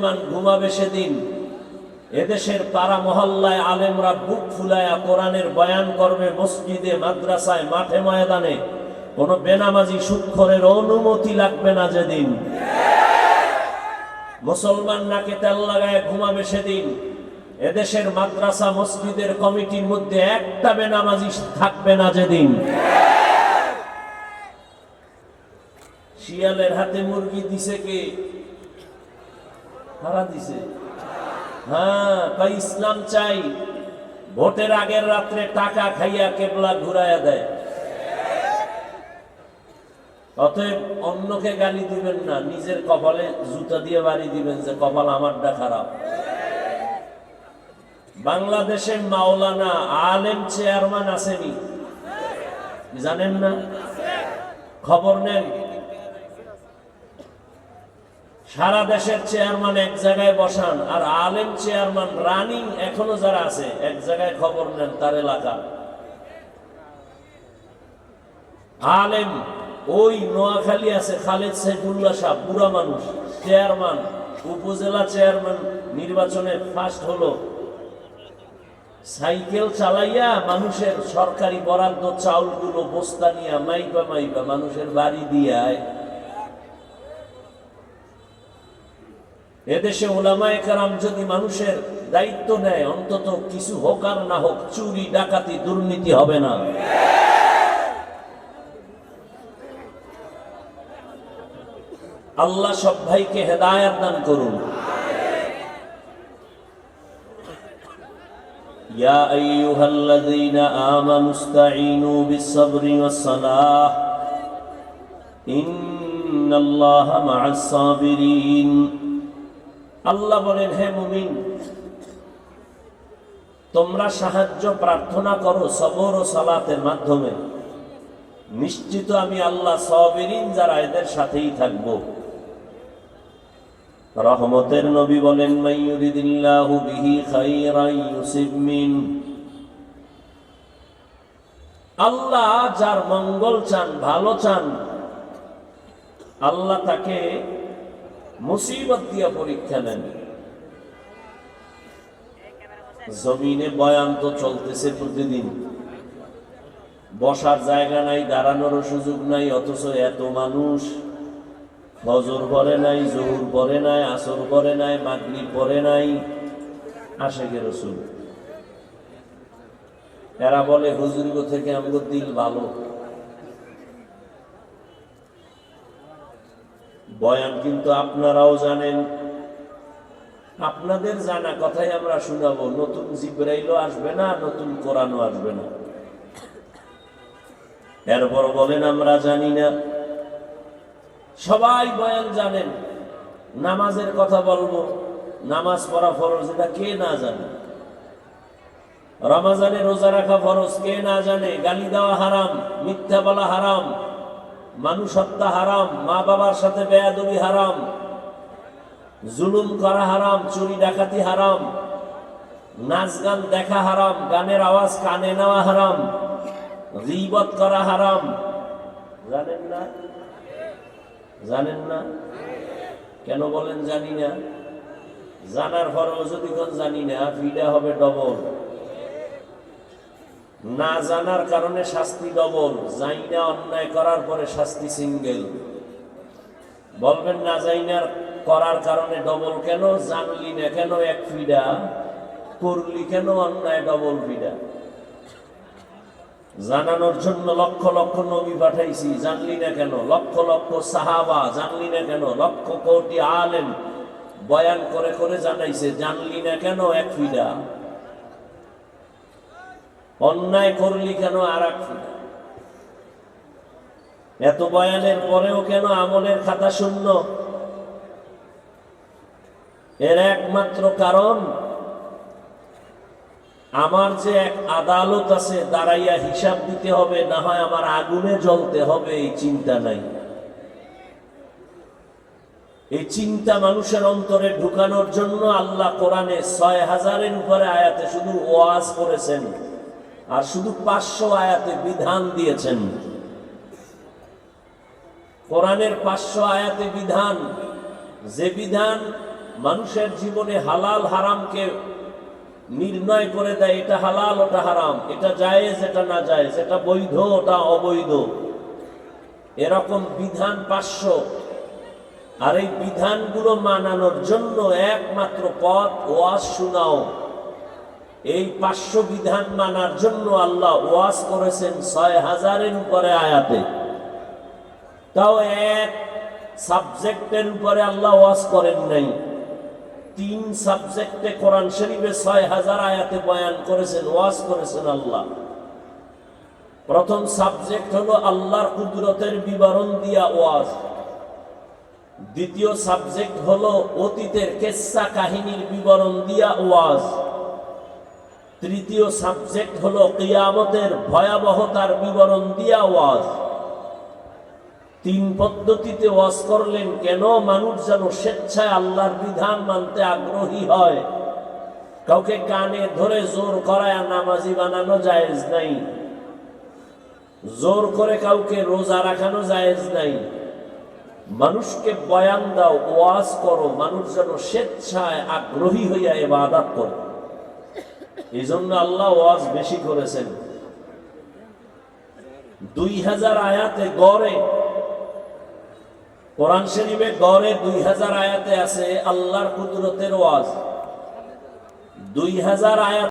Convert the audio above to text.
মুসলমান ঘুমাবে সেদিন এদেশের পাড়া মহল্লায় আলেমরা বুক ফুলায়া কোরআনের বয়ান করবে, মসজিদে মাদ্রাসায় মাঠে ময়দানে কোনো বেনামাজি সুদখোরের অনুমতি লাগবে না যেদিন। মুসলমান নাকে তেল লাগায় ঘুমাবে সেদিন এদেশের মাদ্রাসা মসজিদের কমিটির মধ্যে একটা বেনামাজি থাকবে না যেদিন। শিয়ালের হাতে মুরগি দিছে কে? হারা দিছে। হ্যাঁ, তাই ইসলাম চাই। ভোটের আগের রাত্রে টাকা খাইয়া কেবলা ঘুরাইয়া দেয়। অতএব অন্যকে গালি দিবেন না, নিজের কপালে জুতা দিয়ে বাড়ি দিবেন যে কপাল আমারটা খারাপ। বাংলাদেশে মাওলানা আলেম চেয়ারম্যান আসেনি, জানেন না? খবর নেন। সারা দেশের চেয়ারম্যান এক জায়গায় বসান, আর আলেম চেয়ারম্যান রানিং এখনো যারা আছে এক জায়গায় খবর নেন তার এলাকা। আলেম ওই নোয়াখালী আছে খালেদ সাইফুল্লাহ সাহেব, বুড়া মানুষ, চেয়ারম্যান, উপজেলা চেয়ারম্যান নির্বাচনে ফার্স্ট হলো। সাইকেল চালাইয়া মানুষের সরকারি বরাদ্দ চাউলগুলো বস্তা নিয়ে মাইপা মাইপা মানুষের বাড়ি দিয়ে। এদেশে উলামায়ে কেরাম যদি মানুষের দায়িত্ব নেয়, অন্তত কিছু হোক আর না হোক চুরি ডাকাতি দুর্নীতি হবে না। আল্লাহ সব ভাইকে হেদায়েত দান করুন। ইয়া আইয়ুহাল্লাযীনা আমানুস্তাঈনু বিস-সাবরি ওয়াস-সালাহ ইন্নাল্লাহা মা'আস-সাবিরিন। আল্লাহ বলেন, হে মুমিন, তোমরা সাহায্য প্রার্থনা করো সবর ও সালাতের মাধ্যমে, নিশ্চিত আমি আল্লাহ সাবিরিন যারা এদের সাথেই থাকব। রহমতের নবী বলেন, মাইয়ুরিদিল্লাহু বিহি খাইরান ইউসিব মিন। আল্লাহ যার মঙ্গল চান, ভালো চান, আল্লাহ তাকে মুসিবত দিয়া পরীক্ষা নেন। জমিনে বয়ান তো চলতেছে প্রতিদিন, বসার জায়গা নাই, দাঁড়ানোর সুযোগ নাই, অথচ এত মানুষ ফজর পড়ে নাই, জোহর পড়ে নাই, আসর পড়ে নাই, মাগরিব পড়ে নাই, আশিকে রাসূল। এরা বলে হুজুরগো থেকে আমাদের দিল ভালো। বয়ান কিন্তু আপনারাও জানেন, আপনাদের জানা কথাই আমরা শোনাবো। নতুন জিবরাইলও আসবে না, নতুন কোরআনও আসবে না। এরপর বলেন আমরা জানি না। সবাই বয়ান জানেন, নামাজের কথা বলবো, নামাজ পড়া ফরজ, এটা কে না জানে? রমজানে রোজা রাখা ফরজ, কে না জানে? গালি দেওয়া হারাম, মিথ্যা বলা হারাম, মানুষ হত্যা হারাম, মা বাবার সাথে বেয়াদবি হারাম, জুলুম করা হারাম, চুরি ডাকাতি হারাম, নাচ গান দেখা হারাম, গানের আওয়াজ কানে নেওয়া হারাম, গীবত করা হারাম। জানেন না? জানেন না? কেন বলেন জানি না? জানার পরেও যদি কোন জানি না, ফিডা হবে ডবল। না জানার কারণে শাস্তি ডবল, যাই না অন্যায় করার পরে শাস্তি সিঙ্গেল। বলবেন না জাইনার করার কারণে ডবল কেন? জানলি না কেন এক ফিডা, করলি কেন অন্যায় ডবল ফিডা। জানানোর জন্য লক্ষ লক্ষ নবী পাঠাইছি, জানলি না কেন? লক্ষ লক্ষ সাহাবা, জানলি না কেন? লক্ষ কোটি আলেম বয়ান করে করে জানাইছে, জানলি না কেন এক ফিডা। অন্যায় করলি কেন আর এক ফিডা। এত বয়ানের পরেও কেন আমলের খাতা শূন্য? এর একমাত্র কারণ, আমার যে এক আদালত আছে, দাঁড়াইয়া হিসাব দিতে হবে, না হয় আমার আগুনে জ্বলতে হবে, এই চিন্তা নাই। এই চিন্তা মানুষের অন্তরে ঢুকানোর জন্য আল্লাহ কোরআনে ৬,০০০-এর উপরে আয়াতে শুধু ওয়াজ করেছেন, আর শুধু ৫০০ আয়াতে বিধান দিয়েছেন। কোরআনের ৫০০ আয়াতে বিধান, যে বিধান মানুষের জীবনে হালাল হারামকে নির্ণয় করে দেয়, এটা হালাল ওটা হারাম, এটা জায়েজ এটা না জায়েজ, এটা বৈধ ওটা অবৈধ। এরকম বিধান 500। আর এই বিধানগুলো মানানোর জন্য একমাত্র পথ ওয়াজ শোনাও। এই 500 বিধান মানার জন্য আল্লাহ ওয়াজ করেছেন 6000-এর উপরে আয়াতে। তাও এক সাবজেক্টের উপরে আল্লাহ ওয়াজ করেন নাই, 3 সাবজেক্টে কোরআন শরীফে 6000 আয়াতে বয়ান করেছেন, ওয়াজ করেছেন আল্লাহ। প্রথম সাবজেক্ট হলো আল্লাহর কুদরতের বিবরণ দিয়া ওয়াজ। দ্বিতীয় সাবজেক্ট হলো অতীতের কিসসা কাহিনীর বিবরণ দিয়া ওয়াজ। তৃতীয় সাবজেক্ট হলো কিয়ামতের ভয়াবহতার বিবরণ দিয়া ওয়াজ। 3 পদ্ধতিতে ওয়াজ করলেন, কেন? মানুষ যেন স্বেচ্ছায় আল্লাহর বিধান মানতে আগ্রহী হয়। কাউকে কানে ধরে জোর করায় নামাজি বানানো জায়েজ নাই, জোর করে কাউকে রোজা রাখানো জায়েজ নাই। মানুষকে বয়ান দাও, ওয়াজ করো, মানুষ যেন স্বেচ্ছায় আগ্রহী হইয়া ইবাদত করে। এই জন্য আল্লাহ ওয়াজ বেশি করেছেন। 2000 আয়াতে গড়ে কোরআন শরীফে গড়ে 2000 আয়াতে আছে আল্লাহর কুদরতের ওয়াজ। 2000 আয়াত